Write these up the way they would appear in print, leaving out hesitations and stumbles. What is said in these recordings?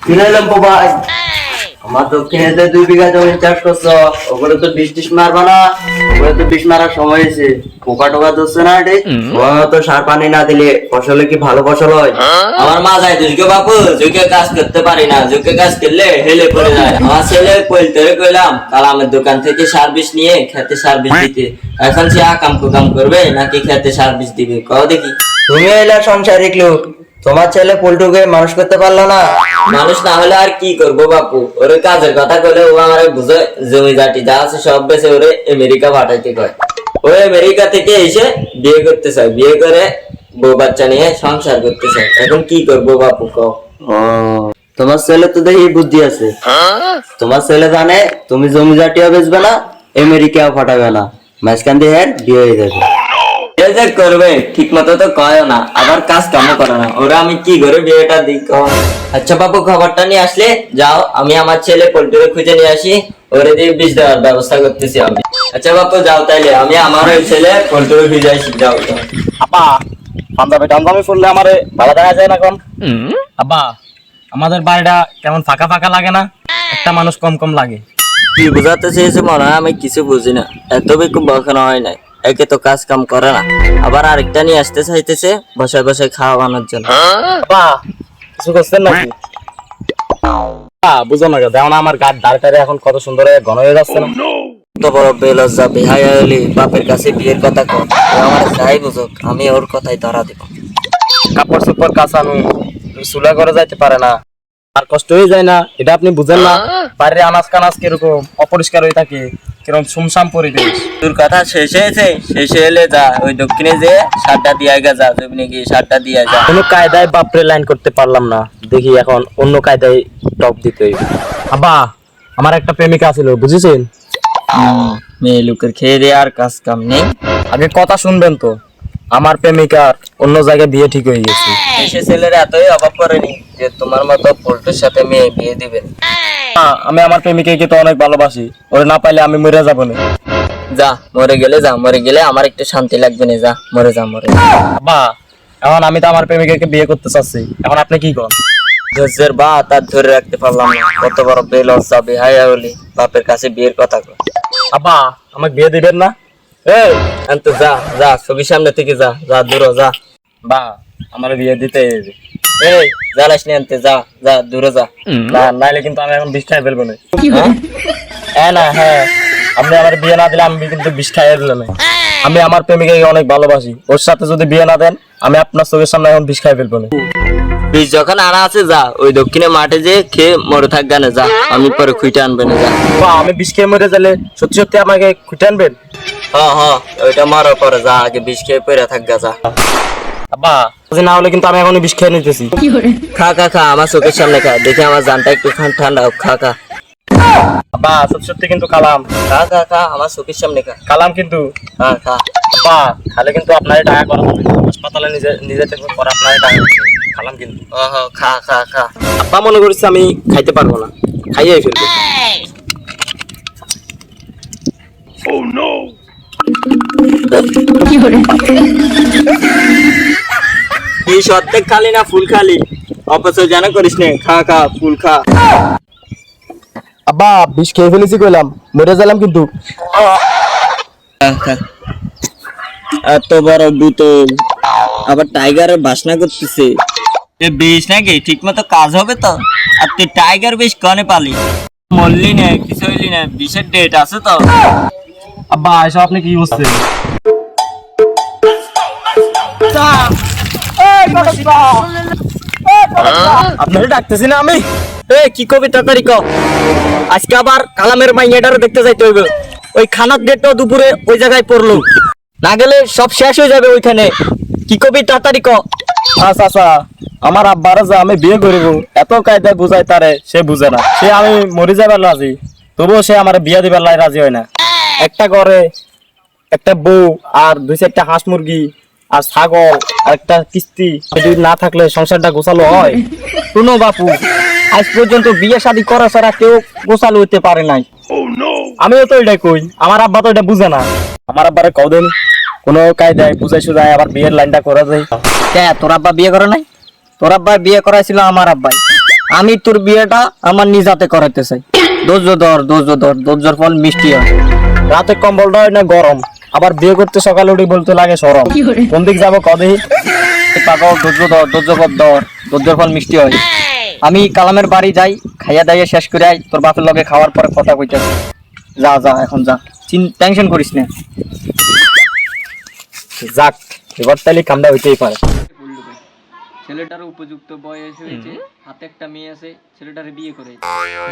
কিনাইলাম ভাই, আমার দক্ষিণেতে 2 বিঘা জমি চাষ করছো, ওগুলো তো বৃষ্টিস মারবা না, ওগুলো তো বিষ মারার সময় হয়েছে, পোকা টোকা ধরছে না এটি, ওরা তো সার পানি না দিলে ফসলে কি ভালো ফসল হয়? আমার মা যায় দুর্গে বাপু, যুগে কাজ করতে পারি না, যুগে কাজ করলে হেলে পড়ে যায়। আমার ছেলে কইতে কইলাম কাল আমার দোকান থেকে সার বিষ নিয়ে খেতে সার বিষ দিতে, এখন সে আকাম কুকাম করবে নাকি খেতে সার বিষ দিবে, কও দেখি। তুমি এলা সংসারিক লোক, তোমার ছেলে পল্টুকে মানুষ করতে পারলো না? মানুষ না হলে আর কি করবো বাপু, ওরে কাজের কথা কইলে ও আমারে বুঝে জমি জাটি যা আছে সব বেচে ওরে আমেরিকা পাঠাইতে কয়। ও আমেরিকা থেকে এসে বিয়ে করতে চায়, বিয়ে করে বউ বাচ্চা নিয়ে সংসার করতে চায়, এখন কি করবো বাপু কও। তোমার ছেলে তো দেখি বুদ্ধি আছে, তোমার ছেলে জানে তুমি জমি জাটিও বেচবে না, আমেরিকাও পাঠাবে না, মাঝখান দিয়ে বিয়ে হয়ে যাবে। করবে ঠিক মতো তো কয় না, আবার কাজ কামও করে না, ওরা আমি কি করে বিয়েটা দিই। আচ্ছা বাবু, খবরটা নিয়ে আসলে যাও, আমি আমার ছেলে পোল্ট্রি খুঁজে নিয়ে আসি, ওরে দিয়ে বিষ দেওয়ার ব্যবস্থা করতেছি আমি। আচ্ছা বাবু যাও, তাইলে আমি আমার ওই ছেলে পোল্ট্রি খুঁজে আসি, যাও। আপা পাঞ্জাবি টাঞ্জাবি পরলে আমারে ভালো দেখা যায় না কম? আব্বা আমাদের বাড়িটা কেমন ফাঁকা ফাঁকা লাগে না? একটা মানুষ কম কম লাগে। কি বুঝাতে চেয়েছে মনে হয় আমি কিছু বুঝি না, এত বেশি বখানো হয় নাই, একে তো কাজ কাম করে না, আবার আরেকটা নিয়ে আসতে চাইতেছে বসায় বসায় খাওয়ানোর জন্য। আপা কিছু করছেন নাকি? বুঝো না যেমন আমার গাছ দাঁড়িয়ে এখন কত সুন্দর ঘন হয়ে যাচ্ছে না? তো বড় বেলজ্জা বেহায়া হলি বাপের কাছে বিয়ের কথা কর, ও আমার যাই বুঝুক আমি ওর কথাই ধরা দিব। কাপড় চোপড় কাচানো, চুলা করে যাইতে পারে না, আর কষ্ট হয়ে যায় না? এটা আপনি বুঝেন না? বাইরে আনাজ কানাজ কিরকম অপরিষ্কার হয়ে থাকে, কিরকম সুমসাম পরিবেশ। তোর কথা শেষ হয়েছে, শেষে এলে যা ওই দক্ষিণে যে সারটা দিয়া গা, যা জমিনে গিয়ে সারটা দিয়া যা। কোনো কায়দায় বাপরে লাইন করতে পারলাম না, দেখি এখন অন্য কায়দায় টপ দিতে হইবে। আব্বা আমার একটা প্রেমিকা ছিল বুঝেছেন? মেয়ে লোকের খেয়ে দিয়ে আর কাজ কাম নেই। আগে কথা শুনবেন তো, আমার প্রেমিকার অন্য জায়গায় বিয়ে ঠিক হয়ে গেছে। এসে ছেলেরা এতই অভাব করেনি যে তোমার মতো পোল্ট্রির সাথে মেয়ে বিয়ে দিবেন। আমি আমার প্রেমিকাকে তো অনেক ভালোবাসি, ওরে না পাইলে আমি মরে যাবো না। যা মরে গেলে যা, মরে গেলে আমার একটু শান্তি লাগবে না, যা মরে যা মরে। আব্বা এখন আমি তো আমার প্রেমিকাকে বিয়ে করতে চাচ্ছি, এখন আপনি কি করেন? ধৈর্যের বা তার ধরে রাখতে পারলাম না, কত বড় বেলজ্জা বেহায়া হলি বাপের কাছে বিয়ের কথা কর। আব্বা আমাকে বিয়ে দিবেন না? এই আনতে যা, যা ছবির সামনে থেকে যা, যা দূর যা। বা আমার বিয়ে দিতে হইবে। এই জ্বালাস নি আনতে, যা যা দূরে যা। না নাইলে কিন্তু আমি এখন বিষ খাই ফেলবো না। হ্যাঁ না হ্যাঁ, আপনি আমার বিয়ে না দিলে আমি কিন্তু বিষ খাইয়ে দিলে না। আমি আমার প্রেমিকাকে অনেক ভালোবাসি, ওর সাথে যদি বিয়ে না দেন আমি আপনার চোখের সামনে এখন বিষ খাই ফেলবো না। বীজ যখন আনা আছে যা, ওই দক্ষিণে মাঠে যে খেয়ে মরে থাকবে না, যা আমি পরে খুঁটে আনবে না, যা। আমি বিষ খেয়ে মরে গেলে সত্যি সত্যি আমাকে খুঁটে আনবেন? হ্যাঁ ওইটা মারার পরে যা, আগে বিষ খেয়ে পরে থাকবে, যা। আব্বা না হলে কিন্তু আমি এখন বিষ খেয়ে নিতেছি। খা খা খা, আমার চোখের সামনে খা, দেখে আমার জানটা একটু ঠান্ডা হোক, খা খা। আব্বা সত্যি সত্যি কিন্তু কালাম। খা খা খা, আমার চোখের সামনে খা। কালাম কিন্তু। হ্যাঁ খা। আব্বা খালে কিন্তু আপনার টাকা করা হবে, হাসপাতালে নিজে থেকে পরে আপনার টাকা খালাম কিন্তু। খা খা খা। আব্বা মনে করছে আমি খাইতে পারবো না, খাইয়ে ফেলবো। কি অর্ধেক খালি না ফুল খালি, অপচয় জানা করিস নে, খা খা ফুল খা। আব্বা বিষ খেয়ে ফেলেছি কইলাম, মরে গেলাম কিন্তু। এত বড় বোতল, আবার টাইগারের বাসনা করতেছে, বিষ নাকি ঠিক মতো কাজ হবে তো? আর তুই টাইগার বিষ কনে পালি? মরলি না, কিছু হইলি না, বিষের ডেট আছে তো। আব্বা এসব আপনি কি বলছেন? আপনারা ডাকতেছি না আমি? কি কবি তাড়াতাড়ি ক, আজকে আবার কালামের মাইয়াটারে দেখতে যাইতে হইবে, ওই খানার ডেটটা দুপুরে ওই জায়গায় পড়লো, না গেলে সব শেষ হয়ে যাবে ওইখানে, কি কবি তাড়াতাড়ি ক। আচ্ছা আচ্ছা, আমার আব্বার যে আমি বিয়ে করবো এত কায়দায় বুঝাই তারে, সে বুঝে না, সে আমি মরে যাবার রাজি, তবুও সে আমার বিয়ে দিবার লাই রাজি হয় না। একটা ঘরে একটা বউ আর 2-4টা হাঁস মুরগি আর ছাগল আর একটা কিস্তি যদি না থাকলে সংসারটা গোছালো হয়? শুনো বাপু, আজ পর্যন্ত বিয়ে শাদী করা ছাড়া কেউ গোছালো হইতে পারে নাই। আমিও তো এটাই কই, আমার আব্বা তো এটা বুঝে না। আমার আব্বারে কদিন কোনো কায়দায় বুঝাই সুঝাই আবার বিয়ের লাইনটা করা যায়। তোর আব্বা বিয়ে করে নাই? তোর আব্বা বিয়ে করাইছিল আমার আব্বাই, আমি তোর বিয়েটা আমার নিজ হাতে করাতে চাই। ধৈর্যর ফল মিষ্টি হয়। রাতে কম্বলটা হয় না গরম, আবার বিয়ে করতে সকালে উঠে বলতে লাগে সরম। কোন দিক যাবো কদে পাগল, ধৈর্যর ফল মিষ্টি হয়। আমি কালামের বাড়ি যাই, খাইয়া দাইয়া শেষ করে আই, তোর বাপের লগে খাওয়ার পরে কথা কইতেছি। যা যা এখন যা, টেনশন করিস না। যাক, এবার তাহলে কামটা হইতেই পারে। ছেলেটার উপযুক্ত বয়স হয়েছে, হাতে একটা মেয়ে আছে, ছেলেটারে বিয়ে করে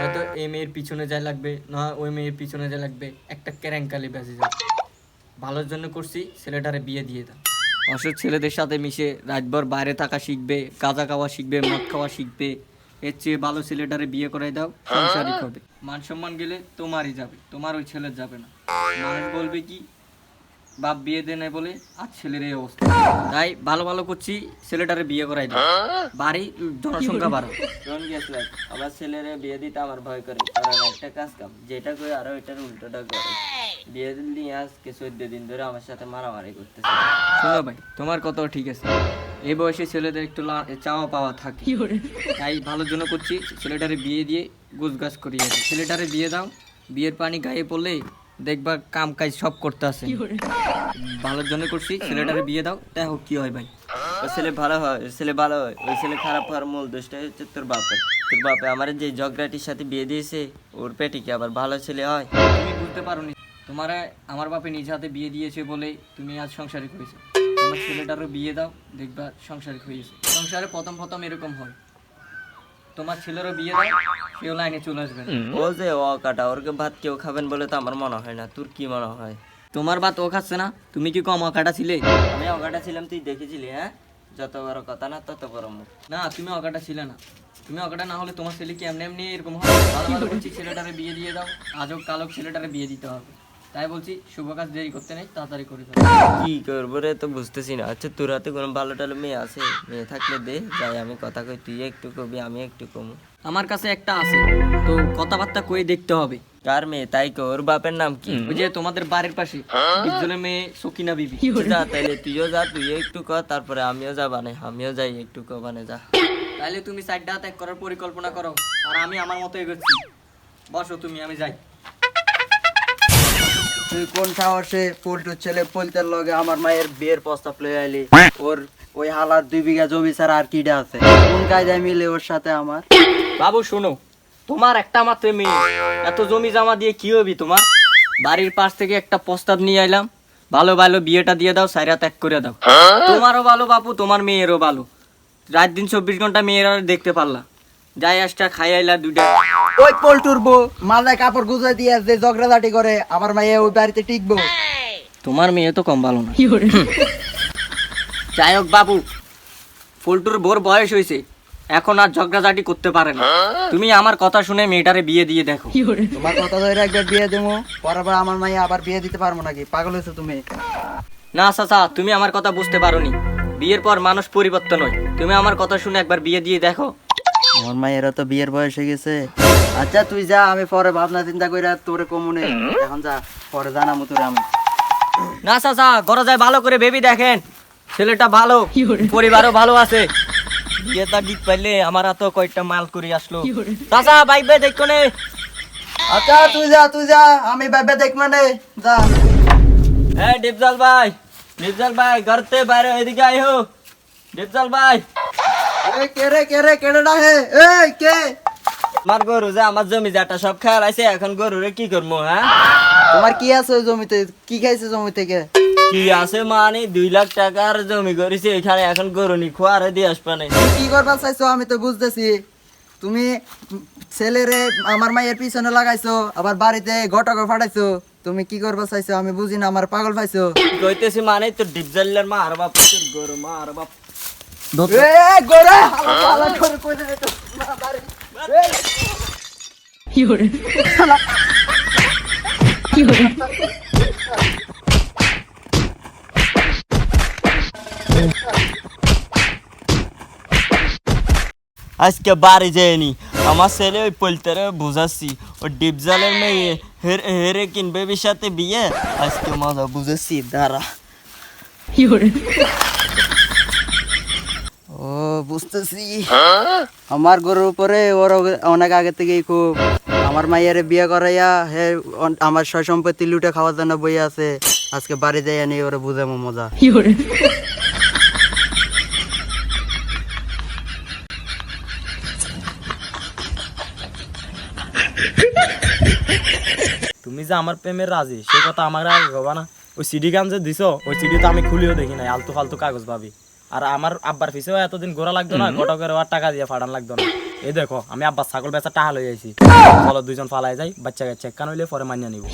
হয়তো এই মেয়ের পিছনে যাই লাগবে না ওই মেয়ের পিছনে যাই লাগবে, একটা কেরেঙ্কালি বেঁচে যাবে। ভালোর জন্য করছি, ছেলেটারে বিয়ে দিয়ে দাও। অসৎ ছেলেদের সাথে মিশে রাতভর বাইরে থাকা শিখবে, গাঁজা খাওয়া শিখবে, মদ খাওয়া শিখবে। এর চেয়ে ভালো ছেলেটারে বিয়ে করাই দাও, সংসারিক হবে। মান সম্মান গেলে তোমারই যাবে, তোমার ওই ছেলের যাবে না। মানুষ বলবে কি বাপ বিয়ে দেয় নাই বলে আজ ছেলের এই অবস্থা। তাই ভালো ভালো করছি, ছেলেটারে বিয়ে করাই দাও, বাড়ি জনসংখ্যা বাড়াও। কোন গেছলাম আমার ছেলেরে বিয়ে দিতে আমার ভয় করে, কারণ একটা কাজ কাম যেটা করে আরো এটার উল্টোটা করে। বিয়ে দিলি আজকে 14 দিন ধরে আমার সাথে মারামারি করতেছে। শোনো ভাই, তোমার কথাও ঠিক আছে, এই বয়সে ছেলেদের একটু চাওয়া পাওয়া থাকে। তাই ভালোর জন্য করছি, ছেলেটারে বিয়ে দিয়ে গুছগাছ করিয়ে দাও। ছেলেটারে বিয়ে দাও, বিয়ের পানি গায়ে পড়লে দেখবা কাম কাজ সব করতে আসে। ভালোর জন্য করছি, ছেলেটারে বিয়ে দাও, দেখো কি হয় ভাই। ওই ছেলে ভালো হয়, ওই ছেলে ভালো হয়, ওই ছেলে খারাপ হওয়ার মূল দোষটাই হচ্ছে তোর বাপের। তোর বাপে আমার যে ঝগড়াটির সাথে বিয়ে দিয়েছে, ওর পেটে কি আবার ভালো ছেলে হয়? তুমি বুঝতে পারোনি, তোমার আমার বাপে নিজ হাতে বিয়ে দিয়েছে বলে তুমি আজ সংসারিক হয়েছে। তোমার ছেলেটারও বিয়ে দাও, দেখবা সংসারিক হয়েছে। সংসারে প্রথম প্রথম এরকম হয়। তোমার ছেলেরও বিয়ে দাও, কেউ লাইনে চলে আসবে না। ও যে কাটা ওরকে ভাত কেউ খাবেন বলে তো আমার মনে হয় না। তোর কি মনে হয়? তোমার ভাত ও খাচ্ছে না, তুমি কি কম অকাটা ছিলে? আমি অকাটা ছিলাম, তুই দেখেছিলি? হ্যাঁ, যত বড় কথা না তত বড় মুখ। না, তুমি অকাটা ছিলে না। তুমি অকাটা না হলে তোমার ছেলে কি এমনি এমনি এরকম হয়? ভালো ভালো বলছি, ছেলেটারে বিয়ে দিয়ে দাও, আজব কালক ছেলেটারে বিয়ে দিতে হবে। তাই বলছি, শুভ কাজ দেরি করতে নেই, তাড়াতাড়ি করে দাও। কি করবো রে তো বুঝতেছি না। আচ্ছা, তোর হাতে কোনো ভালো টালো মেয়ে আছে? মেয়ে থাকলে দে, যাই আমি কথা কই, তুই একটু কবি আমি একটু কমু। আমার কাছে একটা আছে, তো কথাবার্তা কই দেখতে হবে। কার মেয়ে? তাই কো, ওর বাপের নাম কি? ওই যে তোমাদের বাড়ির পাশে বিজ্জলের মেয়ে সকিনা বিবি। যা তাইলে তুইও যা, তুই একটু ক, তারপরে আমিও যা বানে, আমিও যাই একটু ক বানে যা। তাইলে তুমি সাইডটা ত্যাগ করার পরিকল্পনা করো, আর আমি আমার মতো এগোচ্ছি। বসো তুমি, আমি যাই। তুই কোন সাহসে পল্টুর ছেলে পলতের লগে আমার মায়ের বিয়ের প্রস্তাব লয়ে আইলি? ওর ওই হালার 2 বিঘা জমি ছাড়া আর কিটা আছে? কোন কায়দায় মিলে ওর সাথে আমার? বাবু শোনো, তোমার একটা মাত্র মেয়ে, এত জমি জমা দিয়ে কি হবি তোমার? বাড়ির পাশ থেকে একটা প্রস্তাব নিয়ে আইলাম, ভালো ভালো বিয়েটা দিয়ে দাও, সাইরা ত্যাগ করে দাও। তোমারও ভালো বাপু, তোমার মেয়েরও ভালো। রাত দিন 24 ঘন্টা মেয়েরা দেখতে পারলা, যাই আসটা খাই আইলা দুইটা। ওই পল্টুর বউ মাথায় কাপড় গুজা দিয়ে যে ঝগড়াঝাটি করে, আমার মাইয়া ওই বাড়িতে টিকবো? তোমার মেয়ে তো কম ভালো না। যাই হোক বাবু, ফুলটুর বোর বয়স হয়েছে, এখন আর ঝগড়াঝাটি করতে পারে না। তুমি আমার কথা শুনে মেয়েটারে বিয়ে দিয়ে দেখো। তোমার কথা ধরে একবার বিয়ে দেবো, পরের বার আমার মাইয়া আবার বিয়ে দিতে পারবো নাকি? পাগল হয়েছো তুমি? না চাচা, তুমি আমার কথা বুঝতে পারোনি। বিয়ের পর মানুষ পরিবর্তন হয়। তুমি আমার কথা শুনে একবার বিয়ে দিয়ে দেখো। আমার মায়েরা তো বিয়ের বয়স হয়ে গেছে। আচ্ছা তুই যা, আমি পরে ভাবনা চিন্তা করে তোরে কমুনে। এখন যা, পরে জানাবো তোরে আমি। না চাচা, ঘরে যায় ভালো করে ভেবি দেখেন, ছেলেটা ভালো, পরিবারও ভালো আছে। বিয়েটা দিতে পারলে আমার হাতে কয়েকটা মাল করে আসলো। চাচা বাইবে দেখো নে। আচ্ছা তুই যা, আমি ভাবে দেখ মানে যা। হ্যাঁ ডিপজল ভাই ঘরতে বাইরে এদিকে আই হো। ডিপজল ভাই, এই কেড়ে ডাহে? এই কে? আমার গরু যে আমার জমি জাটা সব খেয়াল আছে, এখন গরুরে কি করবো? হ্যাঁ, তোমার কি আছে ওই জমিতে? কি খাইছে জমি থেকে? কি আছে মানে 2 লাখ টাকার জমি করেছে এখানে, এখন গরু নি খোয়ারে দিয়ে আসবা নাই। তুমি কি করবার চাইছো আমি তো বুঝতেছি। তুমি ছেলেরে আমার মায়ের পিছনে লাগাইছো, আবার বাড়িতে ঘটক ফাটাইছো। তুমি কি করবার চাইছো আমি বুঝি না, আমার পাগল পাইছো। কইতেছি মানে তোর ডিপজলের মা আর বাপ, তোর গরু মা আর বাপ। এই গোরে হালা করে কই দে তো মা বাড়ি। আজকে বাড়ি যায়নি, আমার ছেলে ওই পলতারে বুঝাচ্ছি, ও ডিপজলের মেয়ে হেরে কিনবে সাথে বিয়ে। আজকে মজা বুঝাচ্ছি, দাঁড়া। ও বুঝতে বুঝতেছি আমার গরুর উপরে ওর অনেক আগে থেকেই খুব আমার মাইয়ারে বিয়ে করাইয়া হে আমার সয় সম্পত্তি লুটে খাওয়ার জন্য বই আছে আজকে বাড়ি যাইয়া নিয়ে ওরা বুঝামো মজা তুমি যে আমার প্রেমের রাজি সে কথা আমার আগে কবা না। ওই সিডি গান যে দিছো ওই সিডি তো আমি খুলিও দেখি নাই, আলতু ফালতু কাগজ ভাবি। আর আমার আব্বার পিছেও এতদিন ঘোরা লাগতো না, ঘটকের আর টাকা দিয়ে ফাটান লাগতো না। এই দেখো আমি আব্বার ছাগল বেচা টাকা লই আইছি, চলো দুইজন ফালাই যাই, বাচ্চা কাচ্চা কান হইলে পরে মানিয়ে নিব।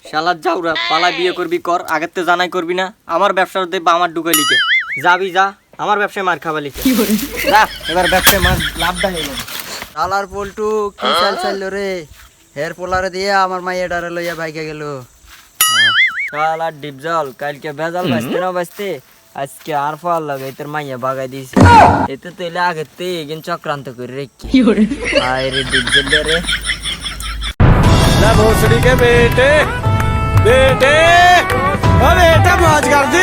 শালার যাওরা পালা বিয়ে করবি কর, আগের তো জানাই করবি না। আমার ব্যবসার দেখবা আমার ঢুকাই লিখে যাবি যা, আমার ব্যবসায় মার খাবা লিখে যা, এবার ব্যবসায় মার লাভ দেয় না। শালার পল্টু কি চাল চাইলো রে, হের পোলারে দিয়ে আমার মাইয়া ডারে লইয়া বাইকে গেল। শালার ডিপজল কালকে ভেজাল বাঁচতে না বাঁচতে আজকে আর ফল লাগে তোর মাইয়া বাগাই দিয়েছে। এতে তো এলে আগের তে এগিন চক্রান্ত করে রেখি আয় রে ডিপজল রে भोसड़ी के बेटे बेटे बेटा मौज कर दी।